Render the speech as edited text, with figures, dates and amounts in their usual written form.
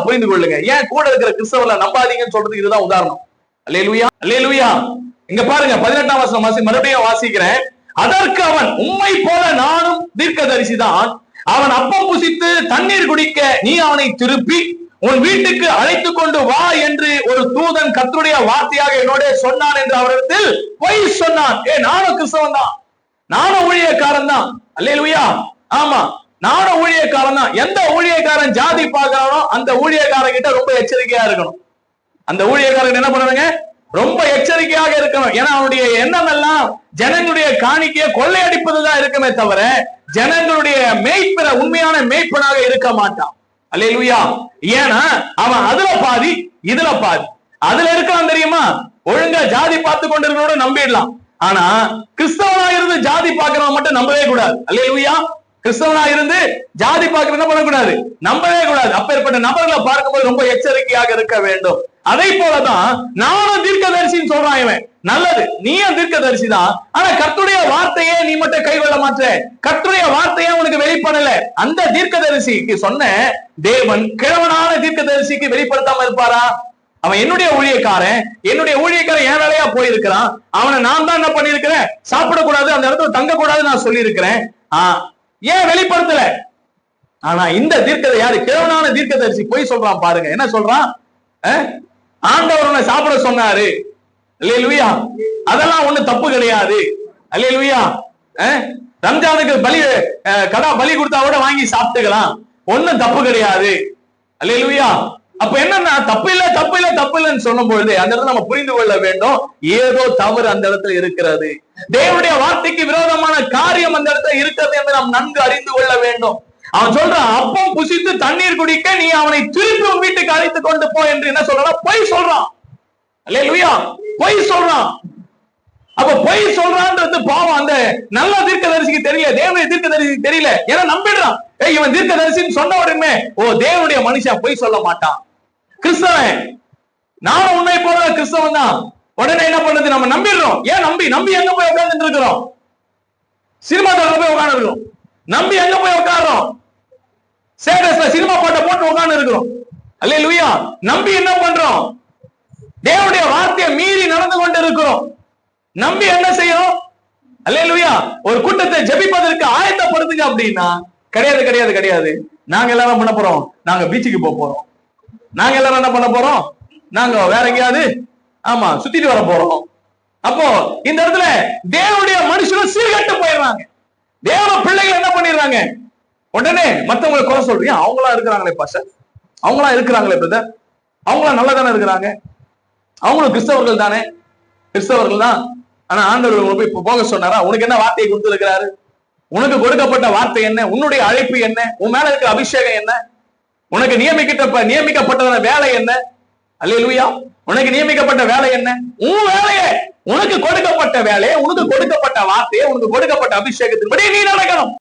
புரிந்து கொள்ளுங்க. ஏன் கூட இருக்கிற கிறிஸ்தவர்களை நம்பாதீங்கன்னு சொல்றது இதுதான் உதாரணம். அல்லேலூயா, அல்லேலூயா. இங்க பாருங்க 18ஆம் வசனம் மறுபடியும் வாசிக்கிறேன். அதற்கு அவன், உம்மை போல நானும் தீர்க்கதரிசிதான். அவன் அப்பம் புசித்து தண்ணீர் குடிக்க நீ அவனை திருப்பி உன் வீட்டுக்கு அழைத்து கொண்டு வா என்று ஒரு தூதன் கர்த்தருடைய வார்த்தையாக என்னோட சொன்னான் என்று அவரிடத்தில் பொய் சொன்னான். நானும் கிறிஸ்தவன் தான், நானும் ஊழியக்காரன் தான். அல்லேலூயா. ஆமா, நானும் ஊழியக்காரன் தான். எந்த ஊழியக்காரன் ஜாதி பார்க்கிறானோ அந்த ஊழியக்காரன் கிட்ட ரொம்ப எச்சரிக்கையா இருக்கணும். அந்த ஊழியக்காரன் என்ன பண்ணுவாங்க? ரொம்ப எச்சரிக்கையாக இருக்கணும். ஏன்னா அவனுடைய எண்ணம் எல்லாம் ஜனங்களுடைய காணிக்கையை கொள்ளையடிப்பதுதான் இருக்குமே தவிர ஜனங்களுடைய மேய்ப்பன உண்மையான மேய்ப்பனாக இருக்க மாட்டான். அல்லேலூயா. ஏன்னா அவன் அதுல பாதி இதுல பாதி. அதுல இருக்கான் தெரியுமா? ஒழுங்கா ஜாதி பார்த்து கொண்டு இருக்கிறோட நம்பிடலாம். ஆனா கிறிஸ்தவனா இருந்து ஜாதி பார்க்கிறவன் மட்டும் நம்பவே கூடாது. அல்லேலூயா. கிறிஸ்தவனா இருந்து ஜாதி பார்க்க என்ன பண்ணக்கூடாது? நம்பவே கூடாது. அப்பேற்பட்ட நபர்களை பார்க்கும்போது ரொம்ப எச்சரிக்கையாக இருக்க வேண்டும். அதே போலதான் நானும் தீர்க்கதரிசின்னு சொல்றான் இவன். நல்லது, நீயும் தீர்க்கதரிசி தான். ஆனா கர்த்தருடைய வார்த்தையே நீ மட்டும் கைவிட மாற்ற. கர்த்தருடைய வார்த்தையே உனக்கு வெளிப்படல. அந்த தீர்க்கதரிசிக்கு சொன்ன தேவன் கிழவனான தீர்க்கதரிசிக்கு வெளிப்படுத்தாம இருப்பாரா? அவன் என்னுடைய ஊழியக்காரன் என் வேலையா போயிருக்கிறான். அவனை நான் தான் என்ன பண்ணிருக்கிறேன்? சாப்பிடக்கூடாது, அந்த இடத்துல தங்க கூடாது நான் சொல்லி இருக்கிறேன். ஏன் வெளிப்படுத்தல? ஆனா இந்த தீர்க்கதை யாரு? கிழவனான தீர்க்கதரிசி போய் சொல்றான். பாருங்க என்ன சொல்றான். ஆண்டவர் உன்னை சாப்பிட சொன்னாரு. அல்லேலூயா. அதெல்லாம் ஒண்ணு தப்பு கிடையாது. அல்லேலூயா. ரம்ஜானுக்கு பலி கொடுத்தா கூட வாங்கி சாப்பிட்டுக்கலாம், ஒண்ணும் தப்பு கிடையாது. அல்லேலூயா. அப்ப என்னன்னா தப்பு இல்லைன்னு சொல்லும் பொழுது அந்த இடத்துல நம்ம புரிந்து கொள்ள வேண்டும், ஏதோ தவறு அந்த இடத்துல இருக்கிறது. தேவனுடைய வார்த்தைக்கு விரோதமான காரியம் அந்த இடத்துல இருக்கிறது என்று நாம் நன்கு அறிந்து கொள்ள வேண்டும். அவன் சொல்றான், அப்பம் புசித்து தண்ணீர் குடிக்க நீ அவனை திருப்பி வீட்டுக்கு அழைத்து கொண்டு போ என்று என்ன சொல்றான்? பொய் சொல்றான். அல்லேலூயா. பொய் சொல்றான். அப்ப பொய் சொல்றான்றது பாவம் அந்த நல்ல தீர்க்கதரிசிக்கு தெரியல, தேவனுடைய தீர்க்கதரிசிக்கு தெரியல. ஏன்னா நம்பிடுறான். இவன் தீர்க்கதரிசின்னு சொன்ன உடனே தேவனுடைய மனுஷன் பொய் சொல்ல மாட்டான். கிறிஸ்தவன், நானும் உன்னை போல கிறிஸ்தவன் தான். உடனே என்ன பண்றது? நம்ம நம்பிடுறோம். ஏன் நம்பி எங்க போய் உட்கார்ந்துட்டு இருக்கிறோம்? சினிமா தேட்டர்ல போய் உட்கார்ந்து இருக்கிறோம். நம்பி எங்க போய் உட்கார்றோம்? ஸ்டேட்டஸ்ல சினிமா பாட்டை போட்டு உட்கார்ந்து இருக்கிறோம். அல்லேலூயா. நம்பி என்ன பண்றோம்? தேவனுடைய வார்த்தையை மீறி நடந்து கொண்டு இருக்கிறோம். நம்பி என்ன செய்யணும்? அல்லேலூயா. ஒரு கூட்டத்தை ஜெபிப்பதற்கு ஆயத்தப்படுத்துங்க அப்படின்னா கிடையாது. நாங்க எல்லாரும் பண்ண போறோம்? நாங்க பீச்சுக்கு போறோம். நாங்க எல்லாரும் என்ன பண்ண போறோம்? நாங்க வேற எங்கேயாவது சுத்திட்டு வர போறோம். அப்போ இந்த இடத்துல தேவனுடைய மனுஷனும் சீர்கட்டு போயிடுறாங்க. தேவ பிள்ளைகள் என்ன பண்ணிடுறாங்க? உடனே மத்தவங்களை குறை சொல்றீங்க. அவங்களா இருக்கிறாங்களே பாஸ்டர், அவங்களா இருக்கிறாங்களே பிரதர், அவங்களா நல்லா தானே இருக்கிறாங்க, அவங்களும் கிறிஸ்தவர்கள் தானே. கிறிஸ்தவர்கள் தான். ஆனா ஆண்டவர் போய் போக சொன்னாரா? உனக்கு என்ன வார்த்தையை கொடுத்திருக்கிறாரு? உனக்கு கொடுக்கப்பட்ட வார்த்தை என்ன? உன்னுடைய அழைப்பு என்ன? உன் மேல இருக்கிற அபிஷேகம் என்ன? உனக்கு நியமிக்கப்பட்ட வேலை என்ன? அல்லேலூயா. உனக்கு நியமிக்கப்பட்ட வேலை என்ன? உன் வேலையை, உனக்கு கொடுக்கப்பட்ட வேலையை, உனக்கு கொடுக்கப்பட்ட வார்த்தையை, உனக்கு கொடுக்கப்பட்ட அபிஷேகத்தின்படி நீ நடக்கணும்.